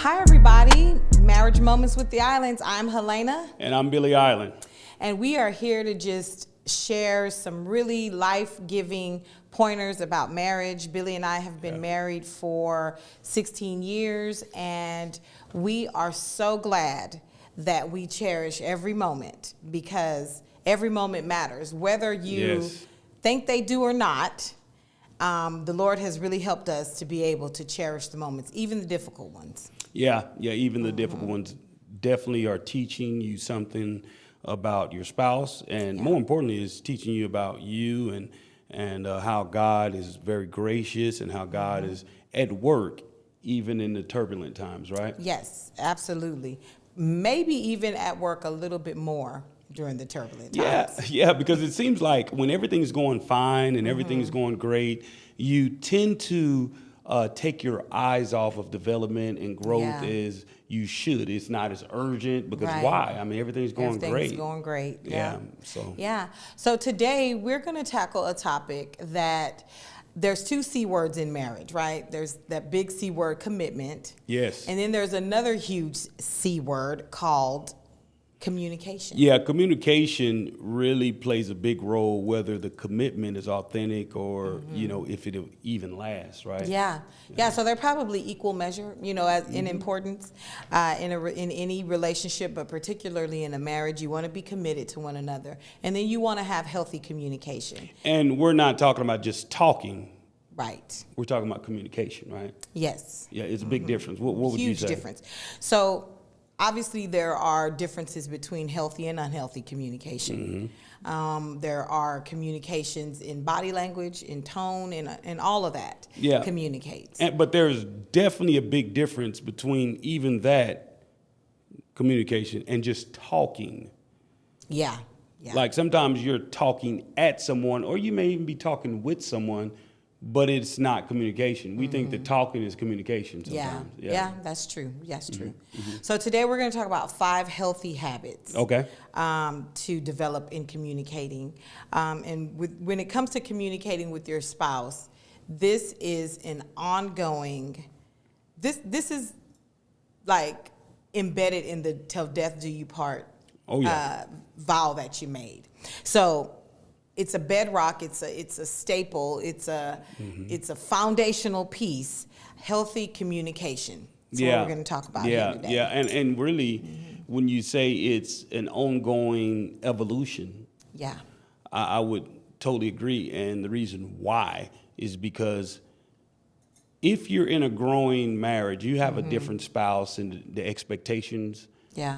Hi, everybody. Marriage Moments with the Islands. I'm Helena. And I'm Billy Island. And we are here to just share some really life-giving pointers about marriage. Billy and I have been married for 16 years, and we are so glad that we cherish every moment, because every moment matters. Whether you think they do or not, the Lord has really helped us to be able to cherish the moments, even the difficult ones. Even the difficult ones definitely are teaching you something about your spouse, and more importantly, is teaching you about you and how God is very gracious and how God is at work even in the turbulent times, right? Yes, absolutely. Maybe even at work a little bit more during the turbulent times. Yeah, because it seems like when everything's going fine and everything's going great, you tend to take your eyes off of development and growth as you should. It's not as urgent because why? I mean, everything's going great. Everything's going great. So today we're going to tackle a topic that there's two C words in marriage, right? There's that big C word, commitment. Yes. And then there's another huge C word called communication. Yeah, communication really plays a big role, whether the commitment is authentic or, if it even lasts, right? Yeah. So they're probably equal measure, as in importance in any relationship, but particularly in a marriage. You want to be committed to one another, and then you want to have healthy communication. And we're not talking about just talking. Right. We're talking about communication, right? Yes. Yeah, it's a big difference. What would you say? Huge difference. So obviously, there are differences between healthy and unhealthy communication. There are communications in body language, in tone, and all of that communicates. But there's definitely a big difference between even that communication and just talking. Yeah. Like sometimes you're talking at someone, or you may even be talking with someone, but it's not communication. We think that talking is communication sometimes. Yeah, that's true. That's true. So today we're going to talk about 5 healthy habits to develop in communicating. When it comes to communicating with your spouse, this is an ongoing, this is like embedded in the till death do you part vow that you made. So it's a bedrock. It's a staple. It's a foundational piece. Healthy communication. That's what we're going to talk about here today. Yeah, and really, when you say it's an ongoing evolution, I would totally agree. And the reason why is because if you're in a growing marriage, you have a different spouse, and the expectations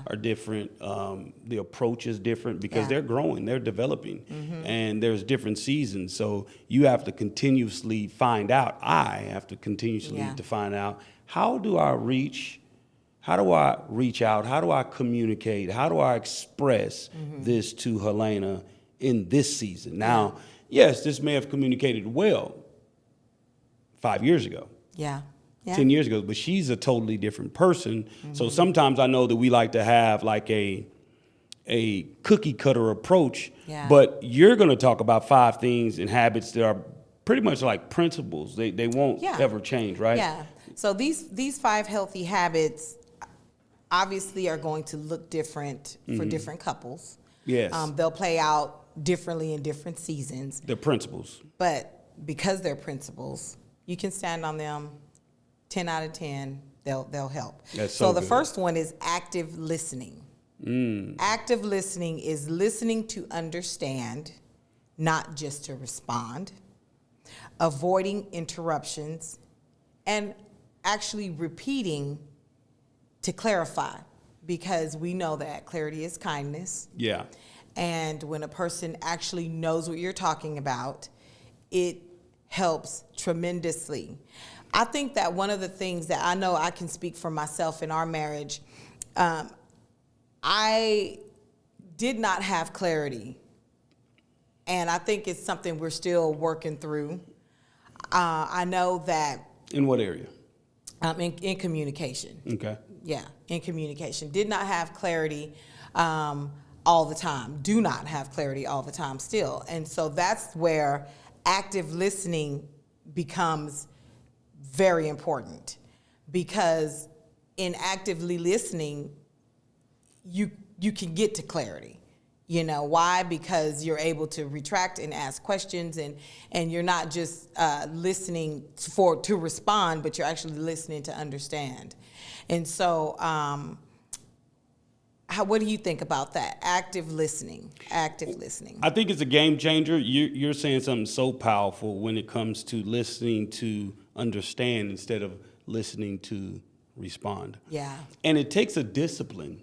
are different. The approach is different because they're growing, they're developing, and there's different seasons. So you have to continuously find out. I have to continuously to find out, how do I reach out? How do I communicate? How do I express this to Helena in this season? Now, yes, this may have communicated well 5 years ago. 10 years ago, but she's a totally different person. So sometimes I know that we like to have like a cookie cutter approach, but you're going to talk about 5 things and habits that are pretty much like principles. They won't ever change, right? Yeah. So these 5 healthy habits obviously are going to look different for different couples. Yes. They'll play out differently in different seasons. They're principles. But because they're principles, you can stand on them 10 out of 10, they'll help. So the first one is active listening. Active listening is listening to understand, not just to respond, avoiding interruptions, and actually repeating to clarify, because we know that clarity is kindness. Yeah. And when a person actually knows what you're talking about, it helps tremendously. I think that one of the things that I know I can speak for myself in our marriage, I did not have clarity. And I think it's something we're still working through. I know that. In what area? In communication. Okay. Yeah, in communication. Did not have clarity all the time. Do not have clarity all the time still. And so that's where active listening becomes very important, because in actively listening, you can get to clarity. You know why? Because you're able to retract and ask questions, and you're not just listening to respond, but you're actually listening to understand. And so, what do you think about that? Active listening. I think it's a game changer. You're saying something so powerful when it comes to listening to understand instead of listening to respond. Yeah. And it takes a discipline.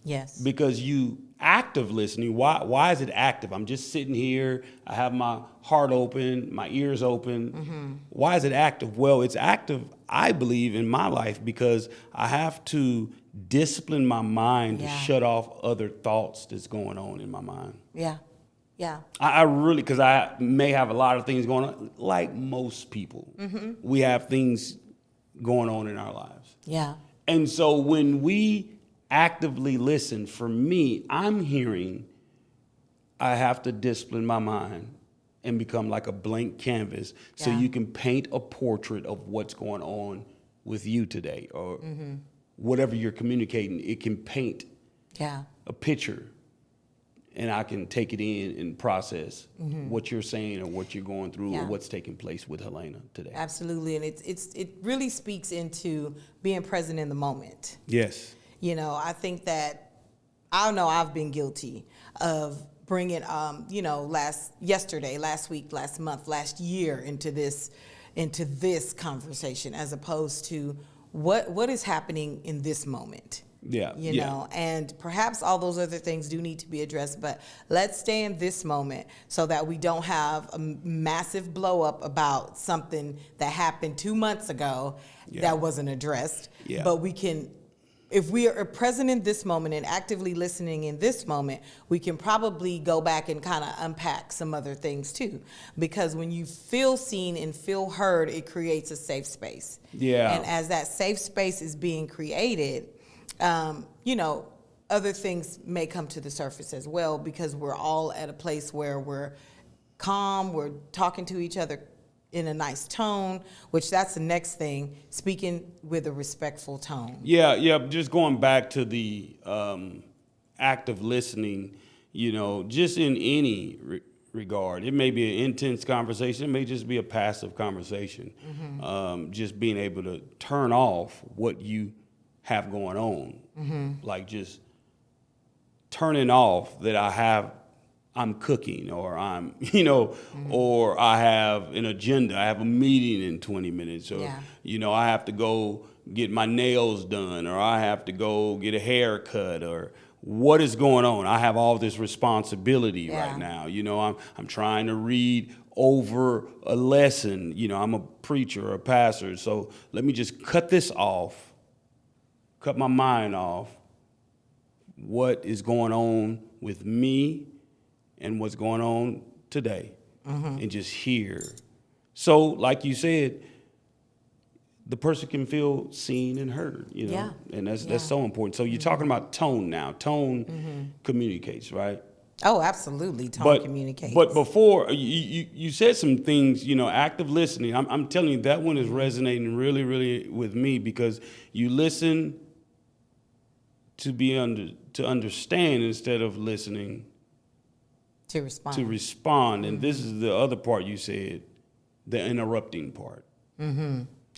Yes. Because you active listening, why is it active? I'm just sitting here, I have my heart open, my ears open. Mm-hmm. Why is it active? Well, it's active, I believe, in my life because I have to discipline my mind to shut off other thoughts that's going on in my mind. Yeah. Yeah. I really, because I may have a lot of things going on, like most people. Mm-hmm. We have things going on in our lives. Yeah. And so when we actively listen, for me, I'm hearing I have to discipline my mind and become like a blank canvas so you can paint a portrait of what's going on with you today or whatever you're communicating. It can paint a picture and I can take it in and process what you're saying or what you're going through or what's taking place with Helena today. Absolutely. And it really speaks into being present in the moment. Yes. You know, I think that, I know I've been guilty of bringing, last week, last month, last year into this conversation as opposed to what is happening in this moment. Yeah. You know, and perhaps all those other things do need to be addressed, but let's stay in this moment so that we don't have a massive blow up about something that happened 2 months ago that wasn't addressed. Yeah. But we can, if we are present in this moment and actively listening in this moment, we can probably go back and kind of unpack some other things too. Because when you feel seen and feel heard, it creates a safe space. Yeah. And as that safe space is being created, other things may come to the surface as well because we're all at a place where we're calm, we're talking to each other in a nice tone, which that's the next thing, speaking with a respectful tone. Yeah, just going back to the active listening, just in any regard. It may be an intense conversation, it may just be a passive conversation. Mm-hmm. Just being able to turn off what you have going on, like just turning off that I'm cooking or I'm, or I have an agenda. I have a meeting in 20 minutes or, I have to go get my nails done or I have to go get a haircut or what is going on. I have all this responsibility right now. I'm trying to read over a lesson. I'm a preacher or a pastor. So let me just cut this off. Cut my mind off what is going on with me and what's going on today and just hear. So like you said, the person can feel seen and heard, and that's so important. So you're talking about tone now. Tone communicates, right? Oh, absolutely. Tone communicates. But before, you said some things, active listening. I'm telling you, that one is resonating really, really with me because you listen to understand instead of listening to respond. And this is the other part you said, the interrupting part.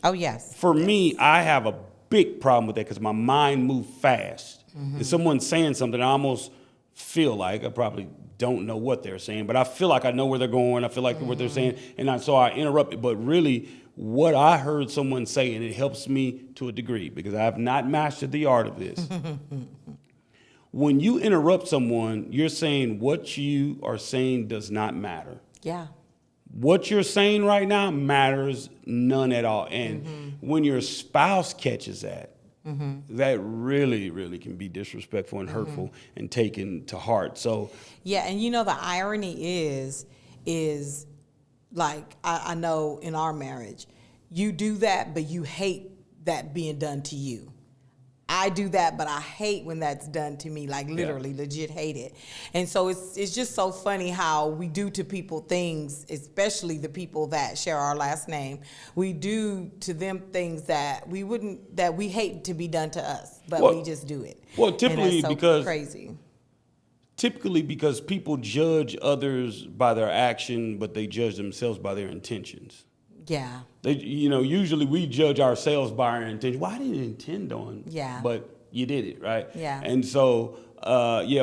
Oh, yes. For me, I have a big problem with that because my mind moves fast. And someone's saying something, I almost feel like, I probably don't know what they're saying, but I feel like I know where they're going. I feel like what they're saying. And so I interrupt it. But really, what I heard someone say, and it helps me to a degree because I have not mastered the art of this. When you interrupt someone, you're saying what you are saying does not matter. Yeah. What you're saying right now matters none at all. And when your spouse catches that, that really, really can be disrespectful and hurtful and taken to heart. So yeah, and the irony is like I know in our marriage, you do that, but you hate that being done to you. I do that, but I hate when that's done to me, like literally, legit hate it. And so it's just so funny how we do to people things, especially the people that share our last name. We do to them things that we hate to be done to us, but we just do it. Well, typically because crazy. Typically because people judge others by their action, but they judge themselves by their intentions. Yeah. Usually we judge ourselves by our intention. Well, I didn't intend on. Yeah. But you did it, right? Yeah. And so,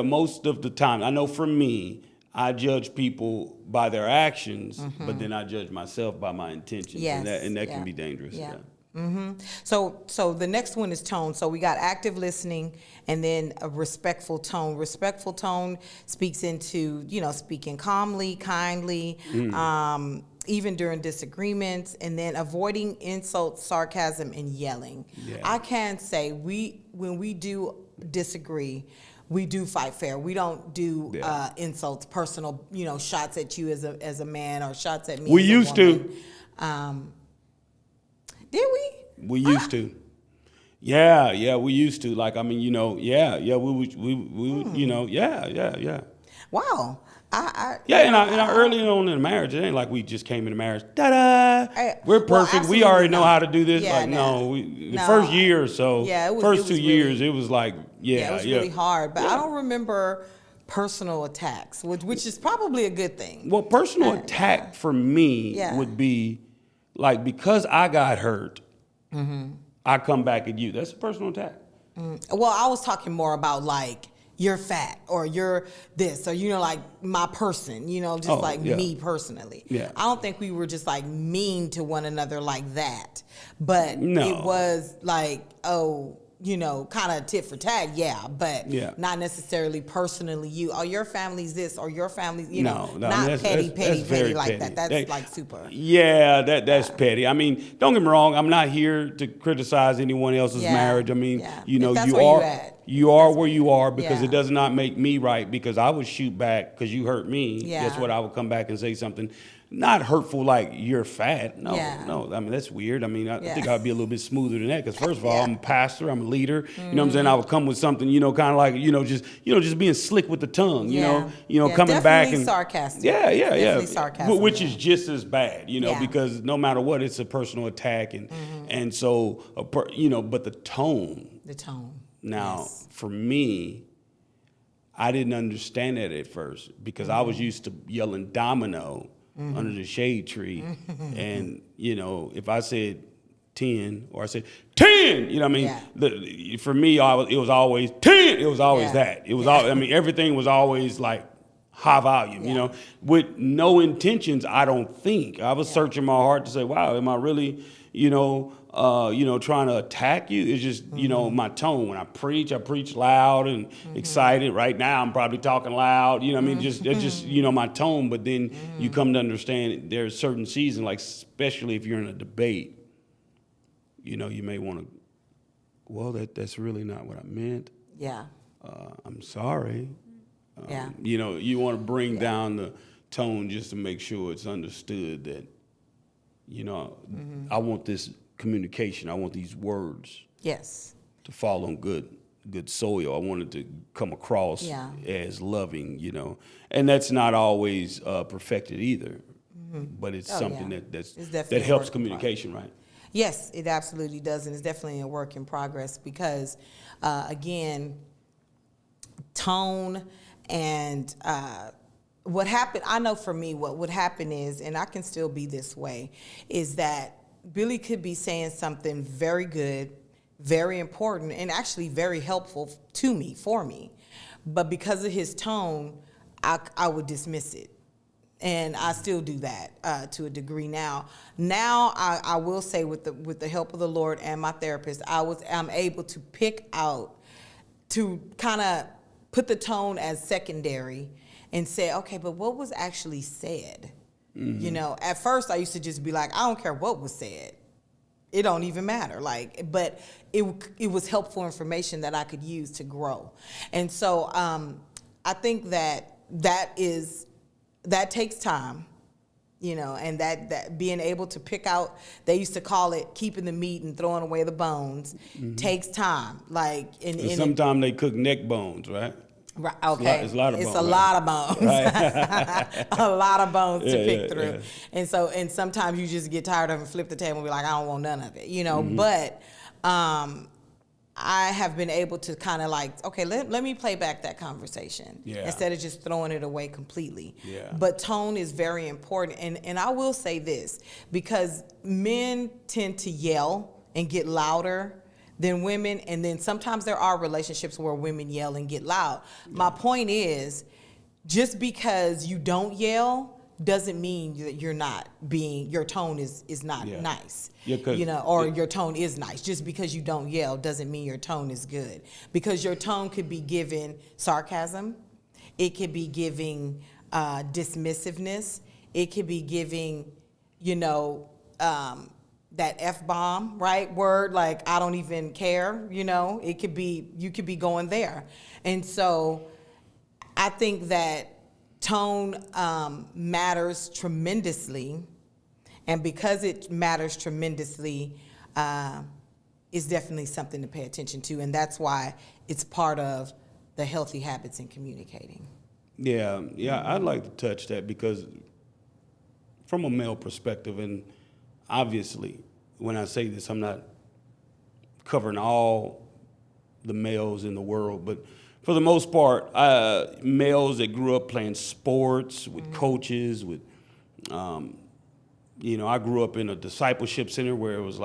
most of the time, I know for me, I judge people by their actions, but then I judge myself by my intentions. Yes. And that can be dangerous. Yeah. Mm-hmm. So the next one is tone. So we got active listening and then a respectful tone. Respectful tone speaks into, speaking calmly, kindly, even during disagreements, and then avoiding insults, sarcasm, and yelling. Yeah. I can say when we do disagree, we do fight fair. We don't do insults, personal, shots at you as a man or shots at me. We used to. Did we? We used to. Yeah, we used to. Like, we would, yeah. Wow. And I early on in the marriage, it ain't like we just came into marriage. We're perfect. Well, we already know how to do this. Yeah, the first year or so, first 2 years, it was like, it was really hard. But I don't remember personal attacks, which is probably a good thing. Well, personal attack for me would be like, because I got hurt, I come back at you. That's a personal attack. Well, I was talking more about like, you're fat, or you're this, or like my person, me personally. Yeah. I don't think we were just like mean to one another like that, but it was like, kind of tit for tat, but not necessarily personally you. Oh, your family's this, or your family's, not petty like that. That's like super. Yeah, that's petty. I mean, don't get me wrong. I'm not here to criticize anyone else's marriage. I mean, you are where you are because it does not make me right, because I would shoot back because you hurt me. Yeah. Guess what? I would come back and say something not hurtful like you're fat. No. I mean, that's weird. I mean, I think I'd be a little bit smoother than that, because first of all, I'm a pastor, I'm a leader. You know what I'm saying? I would come with something, kind of like, just being slick with the tongue, coming back and sarcastic. Definitely sarcasm, which is just as bad, because no matter what, it's a personal attack, and so but the tone. Now, for me, I didn't understand that at first, because I was used to yelling domino under the shade tree. And, if I said 10 or I said 10, for me, it was always 10. It was always that. It was everything was always like high volume, with no intentions, I don't think. I was searching my heart to say, wow, am I really, trying to attack you? It's just, my tone. When I preach loud and excited. Right now, I'm probably talking loud. It's just my tone. But then you come to understand there's certain seasons, like especially if you're in a debate, you may want to, well, that's really not what I meant. Yeah. I'm sorry. You want to bring down the tone just to make sure it's understood that, I want this communication. I want these words to fall on good soil. I want it to come across as loving, and that's not always perfected either, but it's something that helps communication, right? Yes, it absolutely does, and it's definitely a work in progress, because again, tone and what happened, I know for me what would happen is, and I can still be this way, is that Billy could be saying something very good, very important, and actually very helpful to me, for me. But because of his tone, I would dismiss it. And I still do that to a degree now. Now I will say, with the help of the Lord and my therapist, I'm able to pick out, to kind of put the tone as secondary and say, okay, but what was actually said? At first I used to just be like, I don't care what was said. It don't even matter. But it was helpful information that I could use to grow. And so I think that takes time. And that being able to pick out, they used to call it keeping the meat and throwing away the bones, takes time. And sometimes they cook neck bones, right? Right. Okay. It's a lot of bones. It's a lot of bones. Right. A lot of bones to pick through. Yeah. And sometimes you just get tired of it and flip the table and be like, I don't want none of it, But I have been able to kind of okay, let me play back that conversation instead of just throwing it away completely. Yeah. But tone is very important. And I will say this, because men tend to yell and get louder than women, and then sometimes there are relationships where women yell and get loud. Yeah. My point is, just because you don't yell doesn't mean that your tone is not nice. Or your tone is nice. Just because you don't yell doesn't mean your tone is good. Because your tone could be giving sarcasm, it could be giving dismissiveness, it could be giving, that F-bomb, right? Word, I don't even care, it could be, you could be going there. And so I think that tone matters tremendously. And because it matters tremendously, it's definitely something to pay attention to. And that's why it's part of the healthy habits in communicating. Yeah, I'd like to touch that, because from a male perspective, and obviously, when I say this, I'm not covering all the males in the world, but for the most part, males that grew up playing sports with coaches, with, I grew up in a discipleship center where it was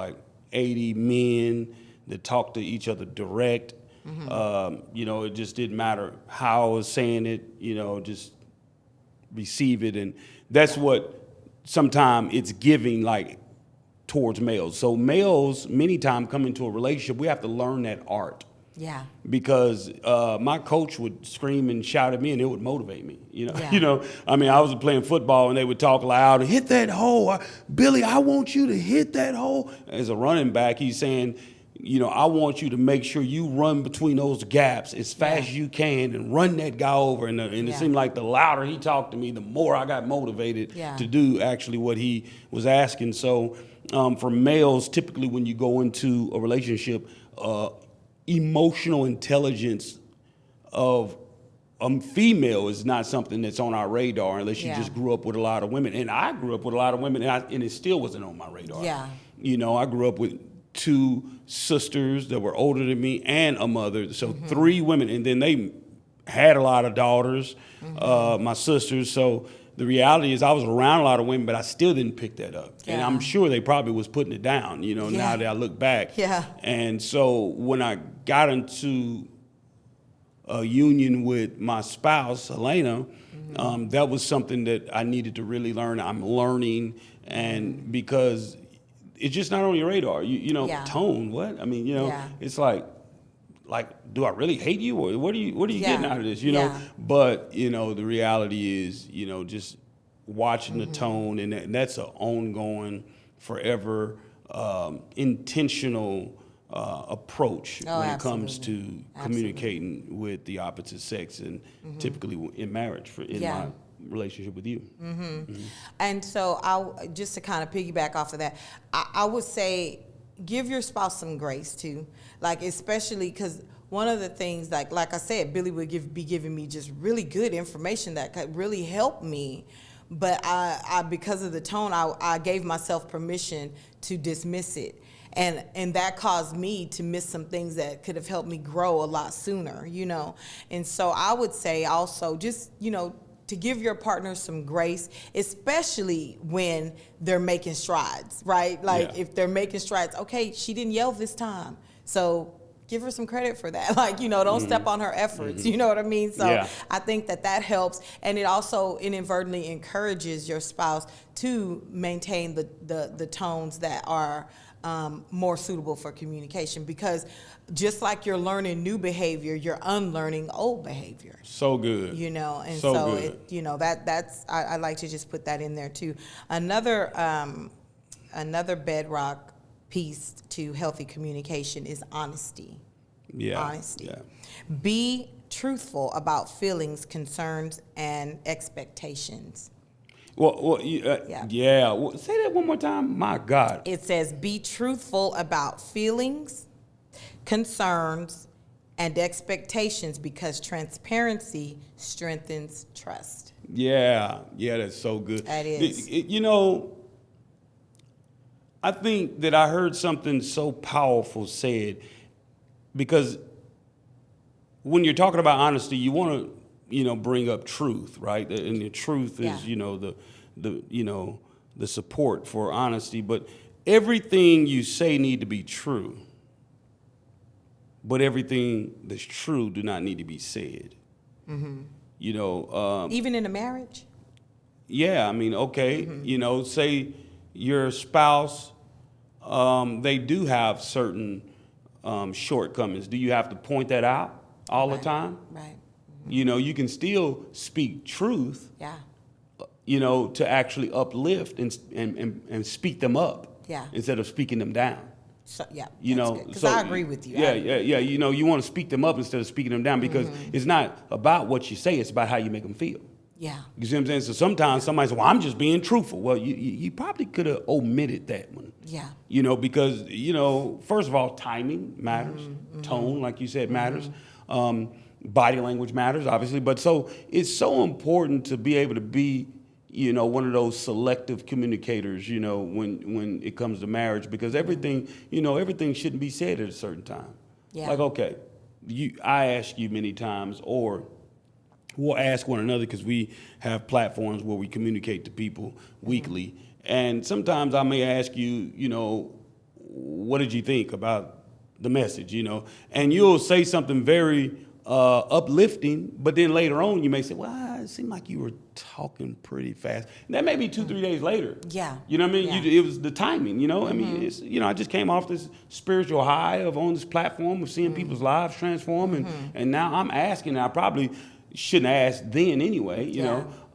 80 men that talked to each other direct. It just didn't matter how I was saying it, just receive it. And that's what sometimes it's giving towards males. So males, many times, come into a relationship, we have to learn that art. Yeah. Because my coach would scream and shout at me, and it would motivate me. I was playing football, and they would talk loud and hit that hole. Billy, I want you to hit that hole. As a running back, he's saying, I want you to make sure you run between those gaps as fast as you can and run that guy over. And it seemed like the louder he talked to me, the more I got motivated to do actually what he was asking. So for males, typically when you go into a relationship, emotional intelligence of a female is not something that's on our radar unless you just grew up with a lot of women. And I grew up with a lot of women, and it still wasn't on my radar. Yeah. I grew up with 2 sisters that were older than me and a mother, so 3 women, and then they had a lot of daughters, my sisters. So the reality is I was around a lot of women, but I still didn't pick that up. Yeah. And I'm sure they probably was putting it down, now that I look back. Yeah. And so when I got into a union with my spouse, Helena, that was something that I needed to really learn. I'm learning, and because it's just not on your radar. Tone, what? It's do I really hate you, or what are you getting out of this? But the reality is, just watching the tone, and that's an ongoing, forever, intentional approach when it comes to communicating with the opposite sex, and typically in marriage, in my relationship with you. And so just to kind of piggyback off of that, I would say give your spouse some grace too, especially because one of the things, like I said, Billy would be giving me just really good information that could really help me, but I because of the tone, I gave myself permission to dismiss it. And that caused me to miss some things that could have helped me grow a lot sooner, And so I would say also just, to give your partner some grace, especially when they're making strides, right? If they're making strides, okay, she didn't yell this time, so give her some credit for that. Don't step on her efforts. You know what I mean? So I think that helps, and it also inadvertently encourages your spouse to maintain the tones that are more suitable for communication, because just like you're learning new behavior, you're unlearning old behavior. So good. And so it, that's I like to just put that in there too. Another bedrock piece to healthy communication is honesty. Honesty. Yeah. Be truthful about feelings, concerns, and expectations. Yeah. Well, say that one more time. My God. It says, be truthful about feelings, concerns, and expectations because transparency strengthens trust. Yeah, that's so good. That is. I think that I heard something so powerful said, because when you're talking about honesty, you want to, bring up truth, right? And the truth is, the support for honesty. But everything you say need to be true. But everything that's true do not need to be said. Mm-hmm. Even in a marriage? Yeah, I mean, okay, say your spouse, they do have certain shortcomings. Do you have to point that out all the time? Right. Mm-hmm. You can still speak truth. Yeah. To actually uplift and speak them up. Yeah. Instead of speaking them down. So, yeah. Because I agree with you. Yeah. You want to speak them up instead of speaking them down, because it's not about what you say; it's about how you make them feel. Yeah. You see what I'm saying? So sometimes somebody says, "Well, I'm just being truthful." Well, you probably could have omitted that one. Yeah. Because first of all, timing matters, tone, like you said, matters. Body language matters, obviously. But so it's so important to be able to be, one of those selective communicators, when it comes to marriage, because everything shouldn't be said at a certain time. Yeah. Like, okay, I ask you many times, or we'll ask one another, because we have platforms where we communicate to people weekly. And sometimes I may ask you, what did you think about the message, And you'll say something very uplifting, but then later on you may say, well, it seemed like you were talking pretty fast. And that may be 2-3 days later. Yeah. You know what I mean? Yeah. It was the timing, I mean, it's, I just came off this spiritual high on this platform of seeing people's lives transform. And now I'm asking, I probably shouldn't ask then anyway,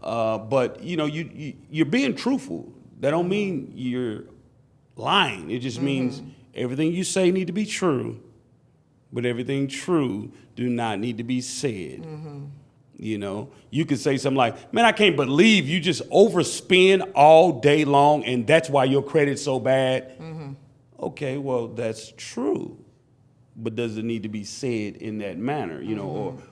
but you're being truthful. That don't mean you're lying. It just means everything you say need to be true, but everything true do not need to be said. You could say something like, man, I can't believe you just overspend all day long and that's why your credit's so bad. Okay, well, that's true. But does it need to be said in that manner,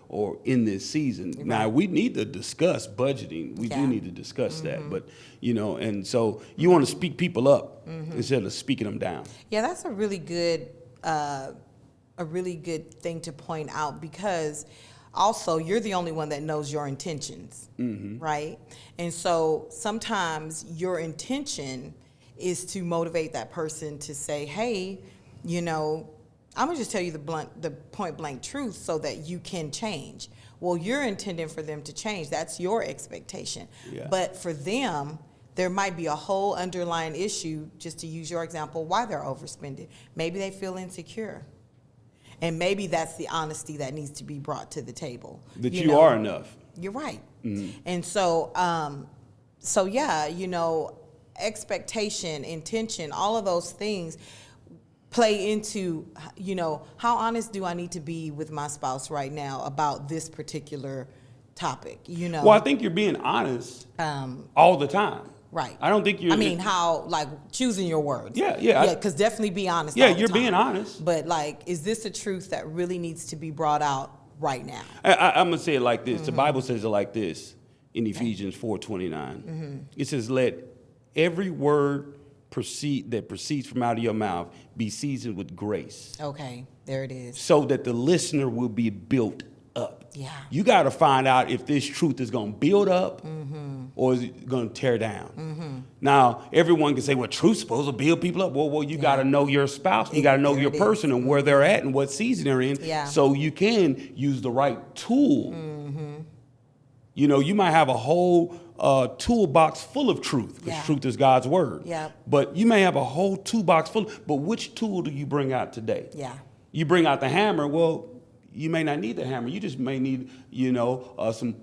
or in this season? Right. Now, we need to discuss budgeting. We do need to discuss that. But, and so you want to speak people up instead of speaking them down. Yeah, that's a really good thing to point out, because also you're the only one that knows your intentions, right? And so sometimes your intention is to motivate that person to say, hey, I'm gonna just tell you the point blank truth so that you can change. Well, you're intending for them to change. That's your expectation. Yeah. But for them, there might be a whole underlying issue, just to use your example, why they're overspending. Maybe they feel insecure. And maybe that's the honesty that needs to be brought to the table. That you are enough. You're right. And so, expectation, intention, all of those things play into, how honest do I need to be with my spouse right now about this particular topic, Well, I think you're being honest all the time. Right. I don't think you're... how, choosing your words. Yeah. Yeah, because definitely be honest all the you're time. Being honest. But, is this a truth that really needs to be brought out right now? I'm going to say it like this. The Bible says it like this in Ephesians 4:29. It says, let every word that proceeds from out of your mouth be seasoned with grace. Okay, there it is. So that the listener will be built up. Yeah. You got to find out if this truth is going to build up or is it going to tear down. Now, everyone can say, well, truth's supposed to build people up. Well, you got to know your spouse. You got to know your person and where they're at and what season they're in. Yeah. So you can use the right tool. You might have a whole toolbox full of truth, because truth is God's word. Yeah. But you may have a whole toolbox full. But which tool do you bring out today? Yeah. You bring out the hammer. Well, you may not need the hammer. You just may need, some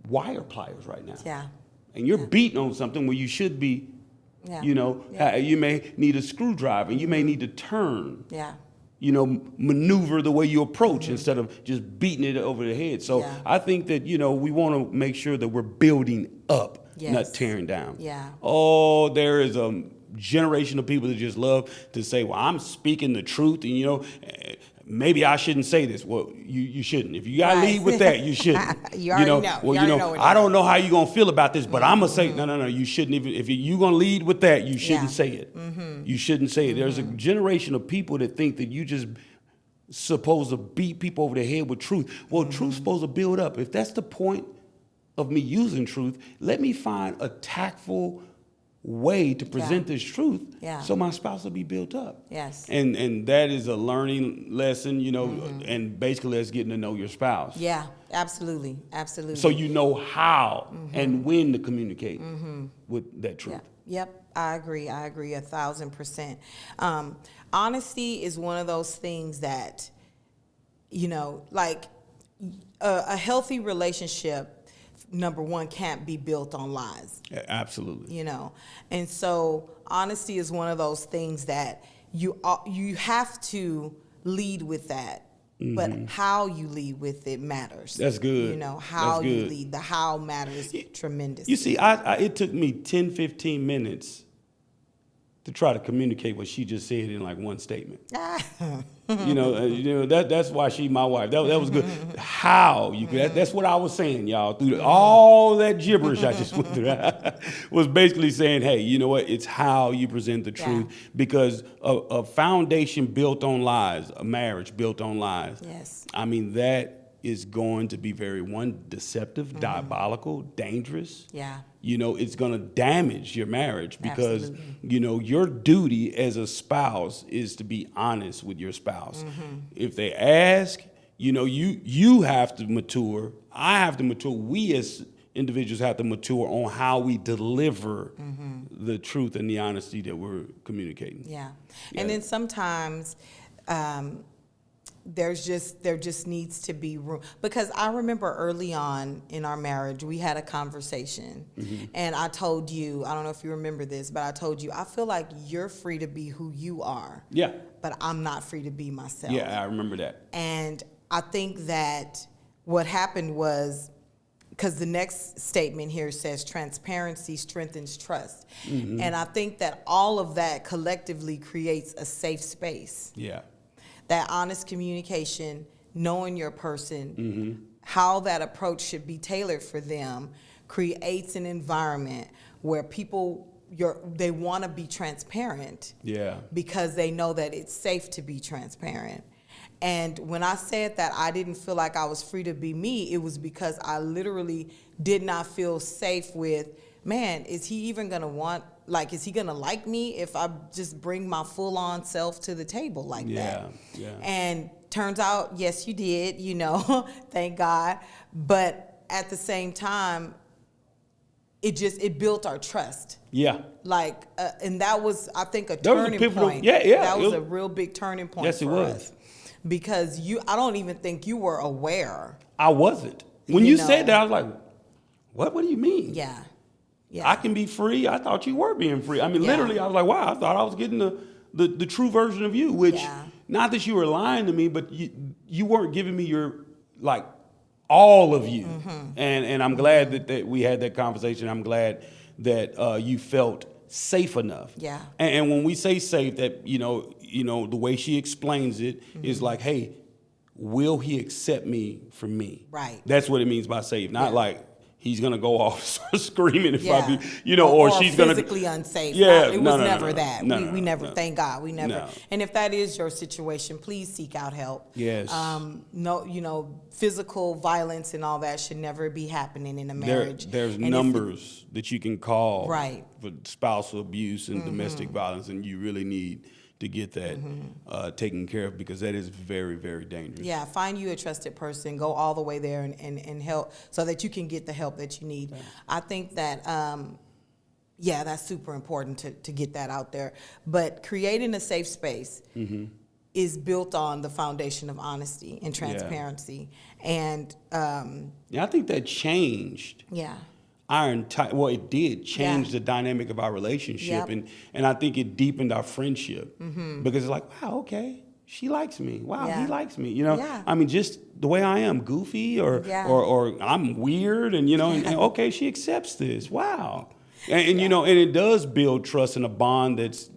wire pliers right now. Yeah. And you're beating on something where you should be, you may need a screwdriver. You may need to turn. Yeah. Maneuver the way you approach instead of just beating it over the head. So I think that, we want to make sure that we're building up. not tearing down. Yeah. Oh, there is a generation of people that just love to say, well, I'm speaking the truth, and, you know, maybe I shouldn't say this. Well, you shouldn't. If you got to lead with that, you shouldn't. You already know. Well, I don't know how you're going to feel about this, but I'm going to say, no, you shouldn't even. If you're going to lead with that, you shouldn't say it. You shouldn't say it. There's a generation of people that think that you just supposed to beat people over the head with truth. Well, truth's supposed to build up. If that's the point of me using truth, let me find a tactful way to present this truth so my spouse will be built up. Yes. And that is a learning lesson, you know, and basically that's getting to know your spouse. Yeah, absolutely. Absolutely. So you know how and when to communicate with that truth. Yeah. Yep, I agree 1,000%. Honesty is one of those things that, you know, like a healthy relationship, number one, can't be built on lies. Yeah, absolutely. You know, and so honesty is one of those things that you have to lead with that, but how you lead with it matters. That's good. You know, how you lead, the how matters tremendously. You see, it took me 10, 15 minutes to try to communicate what she just said in like one statement. You know, that's why she my wife. That was good. How you could, that's what I was saying, y'all. Through all that gibberish I just went through, was basically saying, hey, you know what? It's how you present the truth, because a foundation built on lies, a marriage built on lies. Yes. I mean, that is going to be very, deceptive, diabolical, dangerous. Yeah. You know, it's going to damage your marriage because, Absolutely. you know, your duty as a spouse is to be honest with your spouse. If they ask, you know, you have to mature. I have to mature. We as individuals have to mature on how we deliver the truth and the honesty that we're communicating. Yeah. And then sometimes there just needs to be room, because I remember early on in our marriage we had a conversation, and I told you, I don't know if you remember this, but I told you, I feel like you're free to be who you are, but I'm not free to be myself. I remember that. And I think that what happened was, because the next statement here says transparency strengthens trust, and I think that all of that collectively creates a safe space. That honest communication, knowing your person, how that approach should be tailored for them, creates an environment where people, they want to be transparent because they know that it's safe to be transparent. And when I said that I didn't feel like I was free to be me, it was because I literally did not feel safe with, man, is he even going to want, like, is he going to like me if I just bring my full-on self to the table like that? And turns out, yes, you did, you know, thank God. But at the same time, it built our trust. Like, and that was, I think, a turning point. That was a real big turning point for us. Because I don't even think you were aware. I wasn't. When you said that, I was like, what do you mean? Yeah. I can be free. I thought you were being free. I mean, literally, I was like, wow, I thought I was getting the true version of you, which, not that you were lying to me, but you weren't giving me your, like, all of you. And I'm glad that we had that conversation. I'm glad that you felt safe enough. And when we say safe, that, you know, the way she explains it is like, hey, will he accept me for me? Right. That's what it means by safe. Not like, he's gonna go off screaming if I be, you know, or she's gonna physically unsafe. It was never that. We never. No. Thank God, we never. No. And if that is your situation, please seek out help. Yes. No, you know, physical violence and all that should never be happening in a marriage. There's numbers that you can call for spousal abuse and domestic violence, and you really need to get that taken care of, because that is very, very dangerous. Yeah, find you a trusted person. Go all the way there and help so that you can get the help that you need. Right. I think that, that's super important to get that out there. But creating a safe space is built on the foundation of honesty and transparency. And I think that changed. It did change the dynamic of our relationship, and I think it deepened our friendship, because it's like, wow, okay, she likes me. Wow, Yeah. he likes me. You know, Yeah. I mean, just the way I am, goofy or I'm weird, and and okay, she accepts this. Wow. And and it does build trust and a bond that's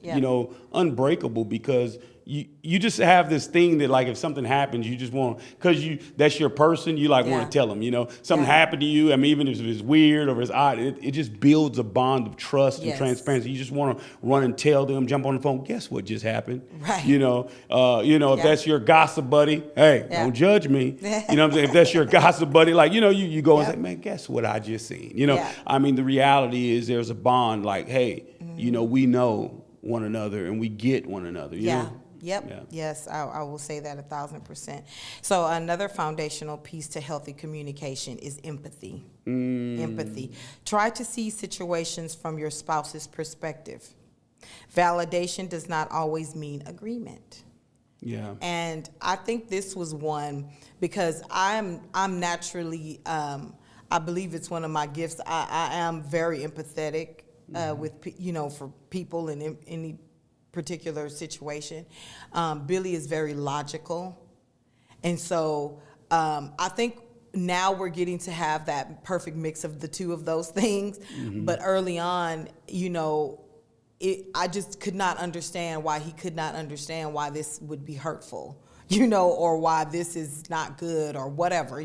unbreakable, because you just have this thing that, like, if something happens, you just want, because that's your person, you want to tell them, something happened to you. I mean, even if it's weird or if it's odd, it just builds a bond of trust and transparency. You just want to run and tell them, jump on the phone, guess what just happened? Right. If that's your gossip buddy, hey, don't judge me. You know what I'm saying? If that's your gossip buddy, like, you go and say, man, guess what I just seen? I mean, the reality is there's a bond, like, hey, we know one another and we get one another. You know? Yep. Yeah. Yes, I will say that 1,000%. So another foundational piece to healthy communication is empathy. Empathy. Try to see situations from your spouse's perspective. Validation does not always mean agreement. Yeah. And I think this was one, because I'm naturally, I believe it's one of my gifts. I am very empathetic with for people in any particular situation. Billy is very logical. And so I think now we're getting to have that perfect mix of the two of those things. But early on, I just could not understand why he could not understand why this would be hurtful, or why this is not good or whatever,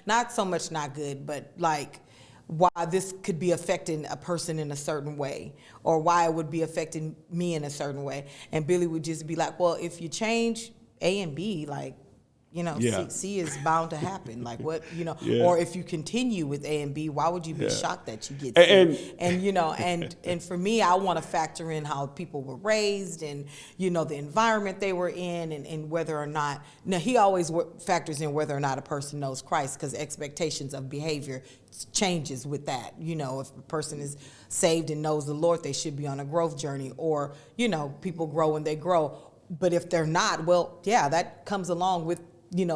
not so much not good, but like, why this could be affecting a person in a certain way, or why it would be affecting me in a certain way. And Billy would just be like, well, if you change A and B, like, C is bound to happen. Like, what, or if you continue with A and B, why would you be shocked that you get C? And for me, I want to factor in how people were raised and, the environment they were in, and whether or not, now he always factors in whether or not a person knows Christ, because expectations of behavior changes with that. If a person is saved and knows the Lord, they should be on a growth journey, or, people grow and they grow. But if they're not, well, that comes along with,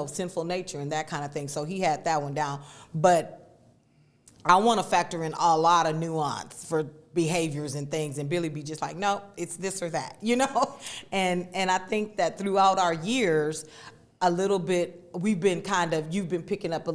sinful nature and that kind of thing. So he had that one down. But I want to factor in a lot of nuance for behaviors and things, and Billy be just like, no, it's this or that, And I think that throughout our years, a little bit, you've been picking up a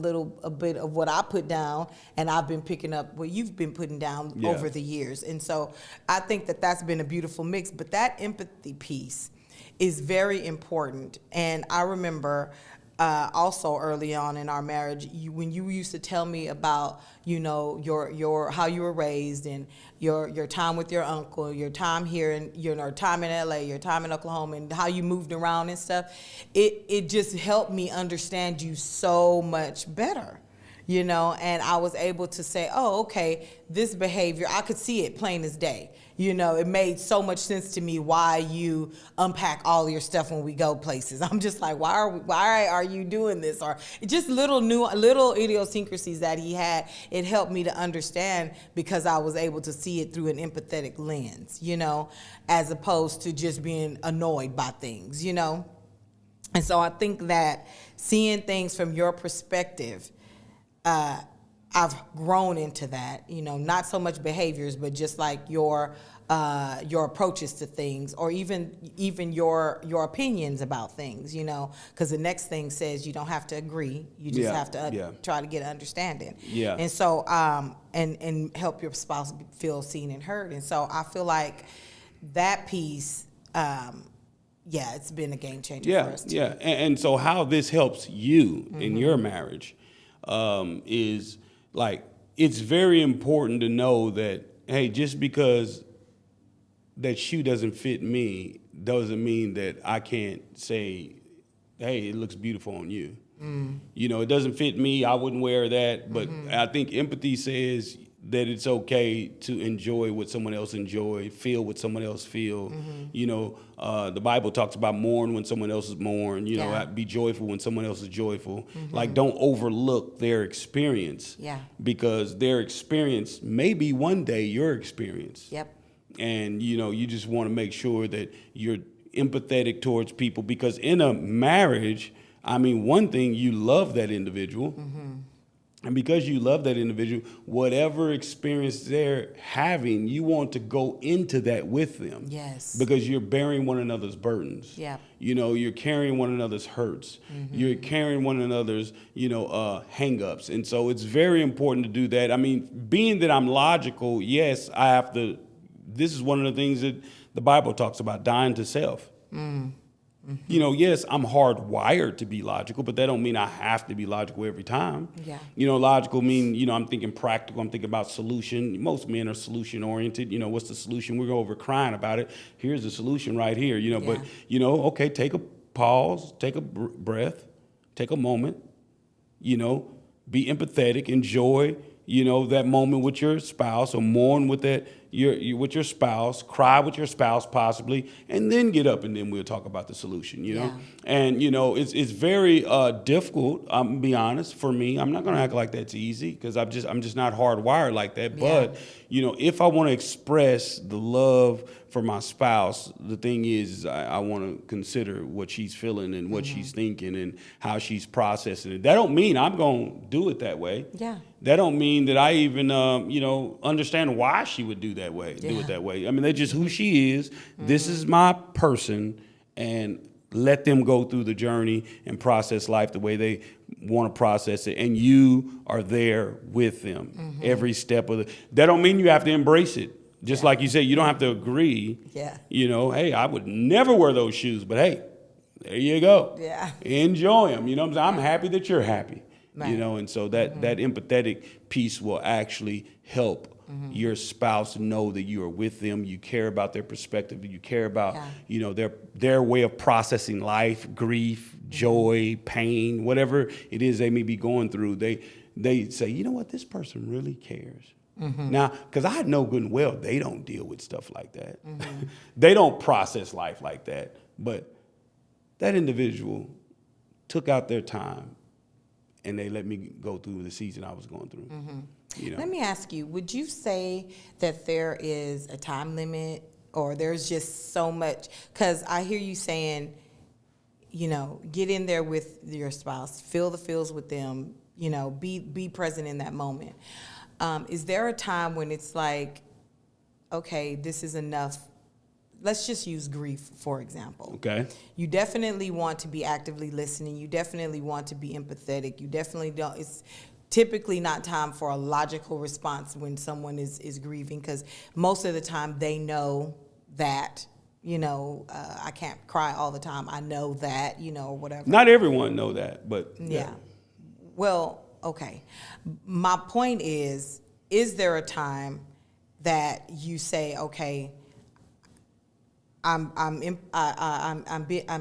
bit of what I put down, and I've been picking up what you've been putting down over the years. And so I think that that's been a beautiful mix. But that empathy piece is very important. And I remember also early on in our marriage, when you used to tell me about, your how you were raised, and your time with your uncle, your time here, and your time in LA, your time in Oklahoma, and how you moved around and stuff, it just helped me understand you so much better. And I was able to say, oh, okay, this behavior, I could see it plain as day. It made so much sense to me why you unpack all your stuff when we go places. I'm just like, why are you doing this? Or just little idiosyncrasies that he had. It helped me to understand, because I was able to see it through an empathetic lens, as opposed to just being annoyed by things, And so I think that seeing things from your perspective, I've grown into that, not so much behaviors, but just like your approaches to things, or even your opinions about things, because the next thing says you don't have to agree, you just have to try to get an understanding. Yeah. And so and help your spouse feel seen and heard. And so I feel like that piece, it's been a game changer for us too. Yeah. And so how this helps you in your marriage is, like, it's very important to know that, hey, just because that shoe doesn't fit me doesn't mean that I can't say, hey, it looks beautiful on you. It doesn't fit me, I wouldn't wear that. But I think empathy says that it's okay to enjoy what someone else enjoy, feel what someone else feel. The Bible talks about mourn when someone else is mourn, be joyful when someone else is joyful. Like, don't overlook their experience, because their experience may be one day your experience. Yep. And, you just want to make sure that you're empathetic towards people, because in a marriage, I mean, one thing, you love that individual. And because you love that individual, whatever experience they're having, you want to go into that with them. Yes. Because you're bearing one another's burdens. Yeah. You know, you're carrying one another's hurts. Mm-hmm. You're carrying one another's, hang-ups. And so it's very important to do that. I mean, being that I'm logical, yes, I have to. This is one of the things that the Bible talks about, dying to self. Mm. Mm-hmm. Yes, I'm hardwired to be logical, but that don't mean I have to be logical every time. Yeah. Logical mean, I'm thinking practical. I'm thinking about solution. Most men are solution oriented. What's the solution? We're over crying about it. Here's the solution right here, but, okay, take a pause, take a breath, take a moment, be empathetic, enjoy, that moment with your spouse, or mourn with that, with your spouse, cry with your spouse possibly, and then get up and then we'll talk about the solution, Yeah. And, it's very difficult, I'm going to be honest, for me. I'm not going to act like that's easy because I'm just not hardwired like that. Yeah. But, if I want to express the love for my spouse, the thing is I want to consider what she's feeling and what she's thinking and how she's processing it. That don't mean I'm going to do it that way. Yeah. That don't mean that I even, understand why she would do that way, do it that way. I mean, that's just who she is. Mm-hmm. This is my person, and let them go through the journey and process life the way they want to process it. And you are there with them every step of that don't mean you have to embrace it. Just like you said, you don't have to agree. Yeah. Hey, I would never wear those shoes, but hey, there you go. Yeah. Enjoy them. I'm saying? I'm happy that you're happy. Right. And so that empathetic piece will actually help your spouse know that you are with them, you care about their perspective, you care about, their way of processing life, grief, joy, pain, whatever it is they may be going through. They say, you know what, this person really cares. Mm-hmm. Now, because I know good and well they don't deal with stuff like that. Mm-hmm. They don't process life like that. But that individual took out their time and they let me go through the season I was going through. Mm-hmm. Let me ask you, would you say that there is a time limit or there's just so much? Because I hear you saying, get in there with your spouse, feel the feels with them, be present in that moment. Is there a time when it's like, okay, this is enough? Let's just use grief, for example. Okay. You definitely want to be actively listening. You definitely want to be empathetic. You definitely don't. It's typically not time for a logical response when someone is grieving, because most of the time they know that, I can't cry all the time. I know that, or whatever. Not everyone know that, but. Yeah. Well, okay. My point is there a time that you say, okay, I'm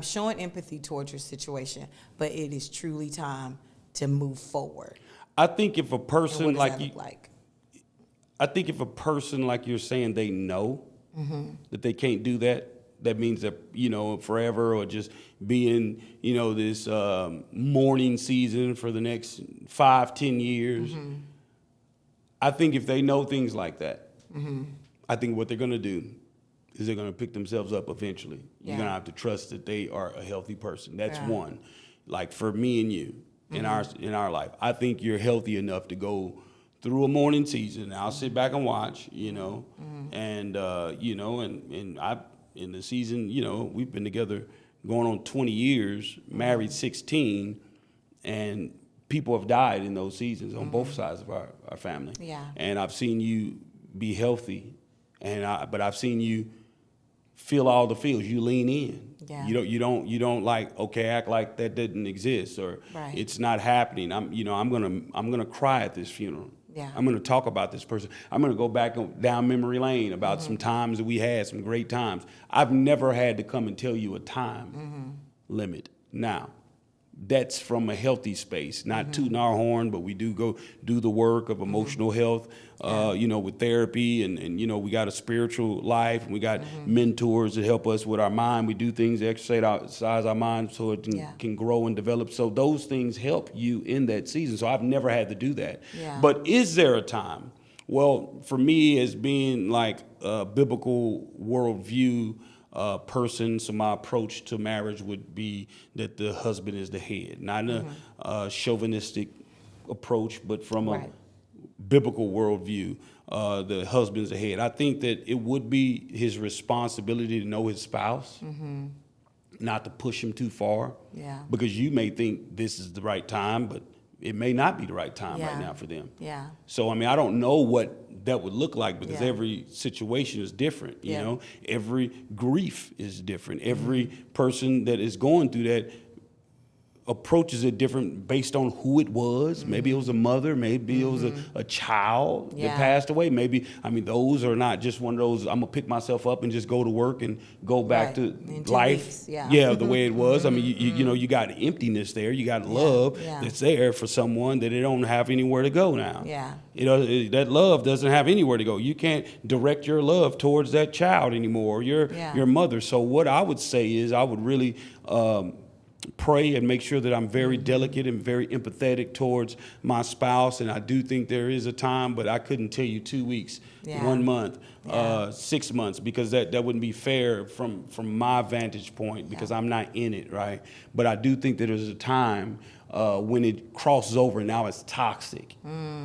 showing empathy towards your situation, but it is truly time to move forward? I think if a person like you, like? I think if a person like you're saying they know that they can't do that, that means that forever or just be in this mourning season for the next 5-10 years. I think if they know things like that, I think what they're going to do is they're going to pick themselves up eventually. Yeah. You're going to have to trust that they are a healthy person. That's one. Like for me and you in our life, I think you're healthy enough to go through a mourning season. I'll sit back and watch, and and I in the season, we've been together going on 20 years, married 16, and people have died in those seasons on both sides of our family. Yeah. And I've seen you be healthy, but I've seen you feel all the feels. You lean in. Yeah. You don't like, okay, act like that didn't exist or it's not happening. I'm gonna cry at this funeral. Yeah. I'm gonna talk about this person. I'm gonna go back down memory lane about some times that we had, some great times. I've never had to come and tell you a time limit. Now, that's from a healthy space, not tooting our horn, but we do go do the work of emotional health, with therapy and we got a spiritual life and we got mentors that help us with our mind. We do things to exercise our mind so it can grow and develop. So those things help you in that season. So I've never had to do that. Yeah. But is there a time? Well, for me, as being like a biblical worldview person, so my approach to marriage would be that the husband is the head, not in a chauvinistic approach, but from a biblical worldview, the husband's the head. I think that it would be his responsibility to know his spouse, not to push him too far. Yeah. Because you may think this is the right time, but it may not be the right time right now for them. Yeah. So, I mean, I don't know what that would look like because every situation is different, you know. Every grief is different. Every person that is going through that approaches it different based on who it was. Maybe it was a mother, maybe it was a child that passed away. Maybe, I mean, those are not just one of those, I'm gonna pick myself up and just go to work and go back to life. The way it was. I mean, you know, you got emptiness there, you got love that's there for someone that they don't have anywhere to go now. Yeah. You know, that love doesn't have anywhere to go. You can't direct your love towards that child anymore, or your mother. So what I would say is I would really pray and make sure that I'm very delicate and very empathetic towards my spouse. And I do think there is a time, but I couldn't tell you 2 weeks, 1 month, 6 months, because that wouldn't be fair from my vantage point, because I'm not in it, right? But I do think that there's a time when it crosses over and now it's toxic.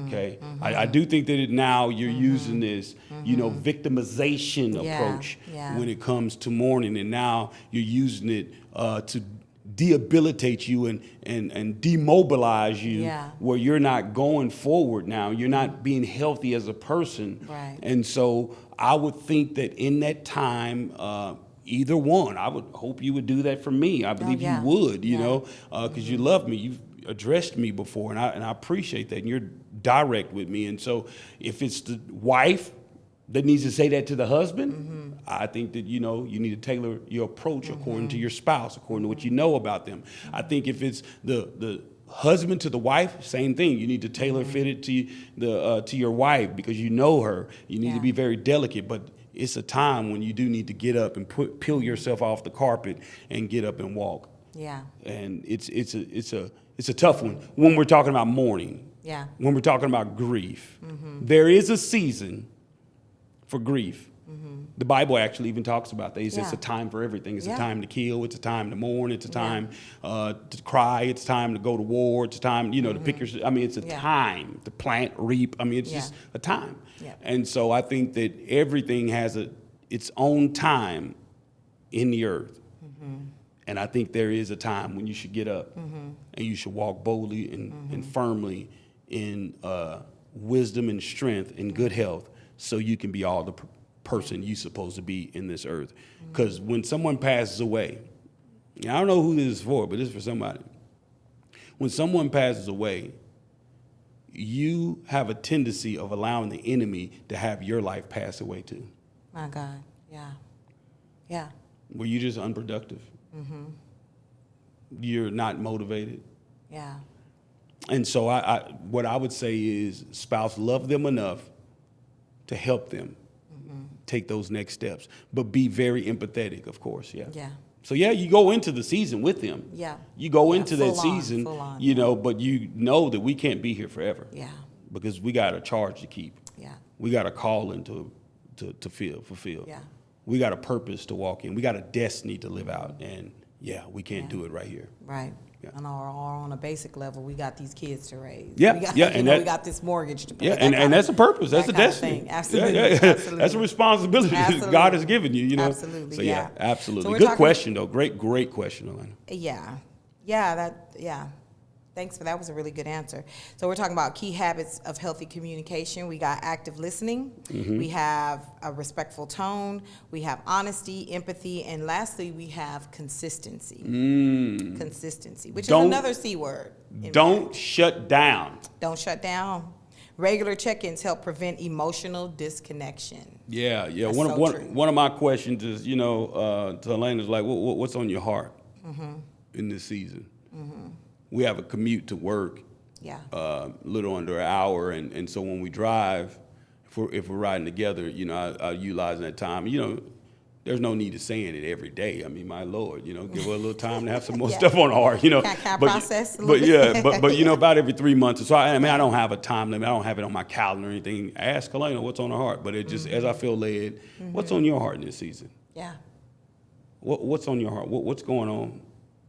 Okay, I do think that now you're using this, you know, victimization approach when it comes to mourning, and now you're using it to debilitate you and demobilize you, where you're not going forward now. You're not being healthy as a person. Right. And so I would think that in that time, either one, I would hope you would do that for me. I believe you would, you know, because you love me. You've addressed me before, and I appreciate that. And you're direct with me. And so if it's the wife that needs to say that to the husband, I think that, you know, you need to tailor your approach according to your spouse, according to what you know about them. I think if it's the husband to the wife, same thing. You need to tailor fit it to your wife, because you know her. You need to be very delicate, but it's a time when you do need to get up and peel yourself off the carpet and get up and walk. Yeah. And it's a tough one when we're talking about mourning. Yeah. When we're talking about grief, there is a season for grief. The Bible actually even talks about that. It's a time for everything. It's a time to kill. It's a time to mourn. It's a time to cry. It's time to go to war. It's a time, you know, to pick your. I mean, it's a time to plant, reap. I mean, it's just a time. Yeah. And so I think that everything has its own time in the earth. And I think there is a time when you should get up and you should walk boldly and firmly in wisdom and strength and good health, so you can be all the person you're supposed to be in this earth. Because when someone passes away, I don't know who this is for, but this is for somebody. When someone passes away, you have a tendency of allowing the enemy to have your life pass away too. My God, yeah. Where you're just unproductive. You're not motivated. Yeah. And so what I would say is, spouse, love them enough to help them take those next steps, but be very empathetic, of course. Yeah. So you go into the season with them. Yeah. You go into that season, you know, but you know that we can't be here forever. Yeah. Because we got a charge to keep. Yeah. We got a calling to fulfill. Yeah. We got a purpose to walk in. We got a destiny to live out, and we can't do it right here. Right. Yeah. And on a basic level, we got these kids to raise. Yeah, we got this mortgage to pay. Yeah, and that's a purpose. That's a destiny. Absolutely. Absolutely. That's a responsibility that God has given you. You know. Absolutely. So absolutely. So good question though. Great question, Helena. Yeah. Thanks for that. Was a really good answer. So we're talking about key habits of healthy communication. We got active listening. We have a respectful tone. We have honesty, empathy, and lastly, we have consistency. Consistency, which is another C word. Don't shut down. Don't shut down. Regular check-ins help prevent emotional disconnection. Yeah. That's one of my questions is, you know, to Helena is like, what's on your heart in this season? We have a commute to work, a little under an hour, and so when we drive, if we're riding together, you know, I utilize that time. You know, there's no need of saying it every day. I mean, my Lord, you know, give her a little time to have some more stuff on the heart, you know. Can I process a little bit? but you know, about every 3 months. So I don't have a time limit. I don't have it on my calendar or anything. Ask Helena what's on her heart, but it just as I feel led, what's on your heart in this season? Yeah. What's on your heart? What's going on?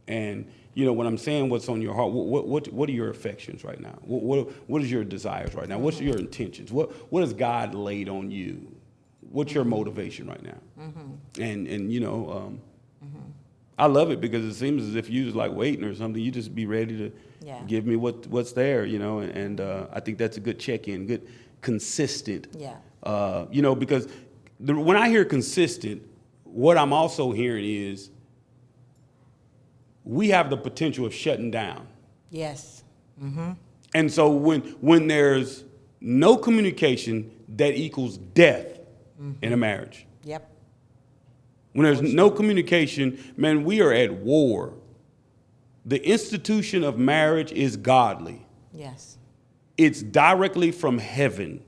And when I'm saying what's on your heart, what are your affections right now? What is your desires right now? What's your intentions? What has God laid on you? What's your motivation right now? And I love it because it seems as if you just like waiting or something. You just be ready to give me what's there, and I think that's a good check-in, good consistent. Yeah. Because when I hear consistent, what I'm also hearing is we have the potential of shutting down. Yes. Mm-hmm. And so when there's no communication, that equals death in a marriage. Yep. When there's no communication, man, we are at war. The institution of marriage is godly. Yes. It's directly from heaven.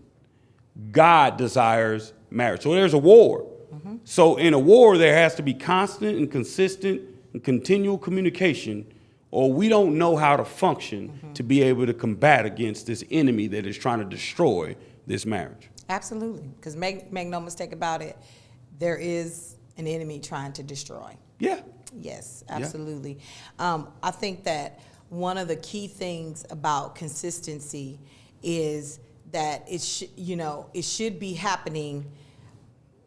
God desires marriage. So there's a war. Mm-hmm. So in a war, there has to be constant and consistent and continual communication, or we don't know how to function to be able to combat against this enemy that is trying to destroy this marriage. Absolutely. Because make no mistake about it, there is an enemy trying to destroy. Yeah. Yes, absolutely. Yeah. I think that one of the key things about consistency is that it should be happening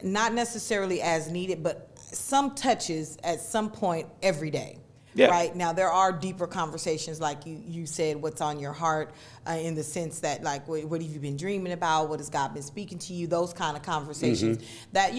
not necessarily as needed, but some touches at some point every day. Yeah. Right now, there are deeper conversations, like you said, what's on your heart, in the sense that, like, what have you been dreaming about? What has God been speaking to you? Those kind of conversations that,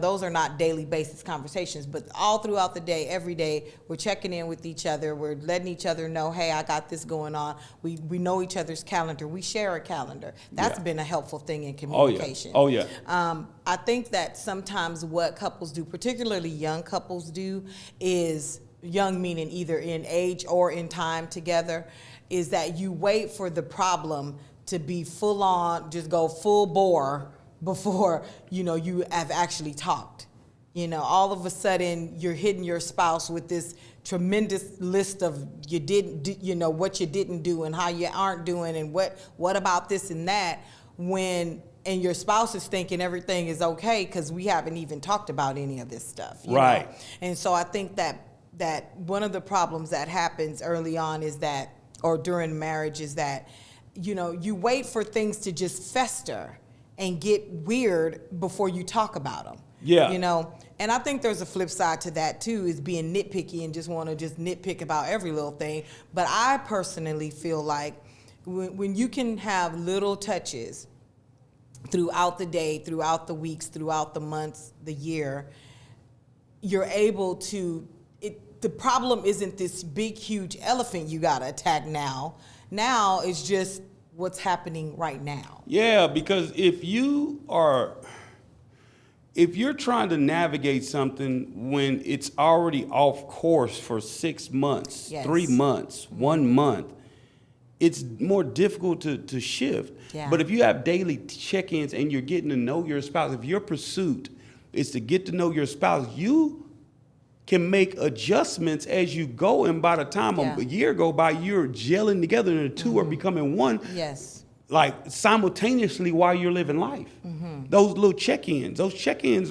those are not daily basis conversations, but all throughout the day, every day, we're checking in with each other. We're letting each other know, hey, I got this going on. We know each other's calendar. We share a calendar. That's been a helpful thing in communication. Oh, yeah. I think that sometimes what couples do, particularly young couples do, is young meaning either in age or in time together, is that you wait for the problem to be full on, just go full bore before, you have actually talked. All of a sudden you're hitting your spouse with this tremendous list of what you didn't do and how you aren't doing and what about this and that, and your spouse is thinking everything is okay because we haven't even talked about any of this stuff. Right. And so I think that one of the problems that happens early on is that, or during marriage, is that, you wait for things to just fester and get weird before you talk about them. Yeah. And I think there's a flip side to that too, is being nitpicky and just want to just nitpick about every little thing. But I personally feel like when you can have little touches throughout the day, throughout the weeks, throughout the months, the year, you're able to, the problem isn't this big, huge elephant you got to attack now. Now it's just what's happening right now. Yeah, because if you're trying to navigate something when it's already off course for 6 months, 3 months, 1 month, it's more difficult to shift. Yeah. But if you have daily check-ins and you're getting to know your spouse, if your pursuit is to get to know your spouse, you can make adjustments as you go, and by the time a year go by, you're gelling together and the two are becoming one. Yes. Like simultaneously while you're living life. Those little check-ins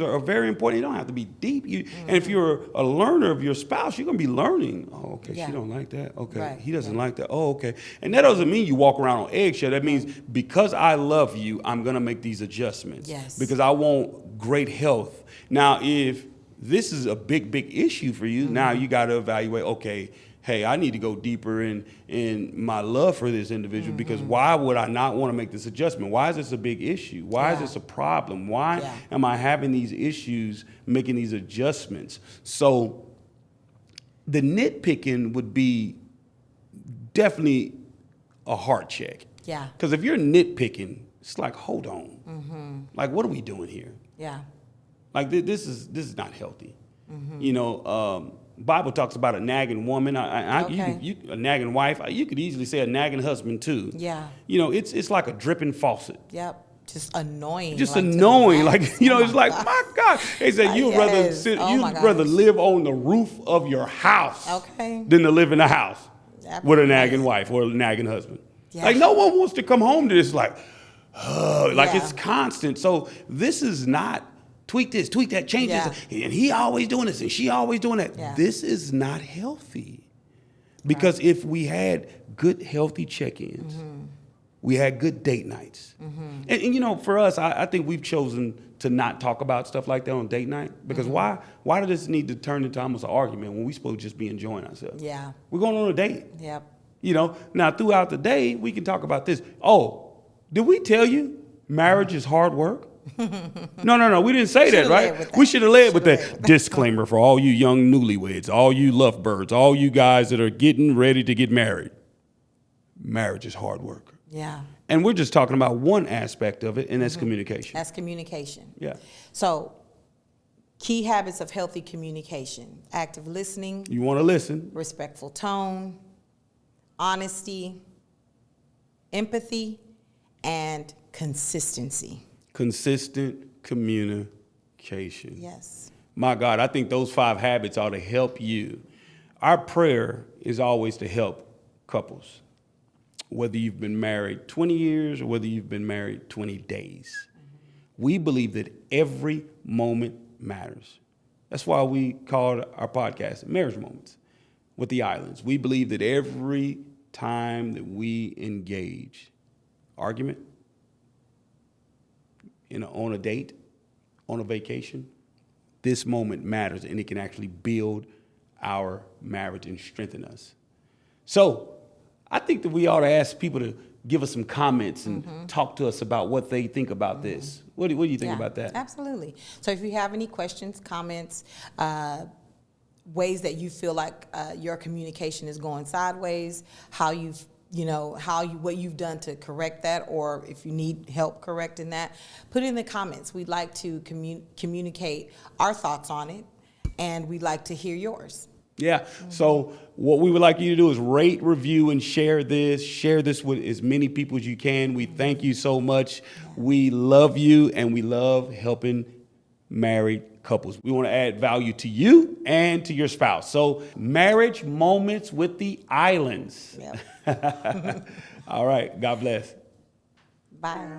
are very important. You don't have to be deep. And if you're a learner of your spouse, you're going to be learning. Oh, okay, she don't like that. Okay, right. He doesn't like that. Oh, okay. And that doesn't mean you walk around on eggshell. That means because I love you, I'm going to make these adjustments. Yes. Because I want great health. Now, if this is a big issue for you, now you got to evaluate, okay, hey, I need to go deeper in my love for this individual, because why would I not want to make this adjustment? Why is this a big issue? Why is this a problem? Why am I having these issues, making these adjustments? So the nitpicking would be definitely a heart check. Yeah. Because if you're nitpicking, it's like, hold on. Like, what are we doing here? Yeah. Like, this is not healthy. Bible talks about a nagging woman, a nagging wife. You could easily say a nagging husband too. Yeah. It's like a dripping faucet. Yep. Just annoying. Just like annoying. Like, it's like, my God. They said you'd rather live on the roof of your house than to live in a house with a nagging wife or a nagging husband. Yeah. Like, no one wants to come home to this like it's constant. So this is not tweak this, tweak that, change this, and he always doing this, and she always doing that. Yeah. This is not healthy. Because if we had good, healthy check-ins, we had good date nights. And for us, I think we've chosen to not talk about stuff like that on date night. Because why does this need to turn into almost an argument when we're supposed to just be enjoying ourselves? Yeah. We're going on a date. Yep. Now throughout the day, we can talk about this. Oh, did we tell you marriage is hard work? No, we didn't say that, right? We should have led with that. Disclaimer for all you young newlyweds, all you lovebirds, all you guys that are getting ready to get married. Marriage is hard work. Yeah. And we're just talking about one aspect of it, and that's communication. That's communication. Yeah. So, key habits of healthy communication: active listening. You want to listen. Respectful tone, honesty, empathy, and consistency. Consistent communication. Yes. My God, I think those 5 habits ought to help you. Our prayer is always to help couples, whether you've been married 20 years or whether you've been married 20 days. We believe that every moment matters. That's why we called our podcast Marriage Moments with the Islands. We believe that every time that we engage, argument, on a date, on a vacation, this moment matters, and it can actually build our marriage and strengthen us. So I think that we ought to ask people to give us some comments and talk to us about what they think about this. What do you think about that? Absolutely. So if you have any questions, comments, ways that you feel like your communication is going sideways, what you've done to correct that, or if you need help correcting that, put it in the comments. We'd like to communicate our thoughts on it, and we'd like to hear yours. Yeah. So what we would like you to do is rate, review, and share this. Share this with as many people as you can. We thank you so much. We love you, and we love helping married couples. We want to add value to you and to your spouse. So Marriage Moments with the Islands. Yep. All right. God bless. Bye.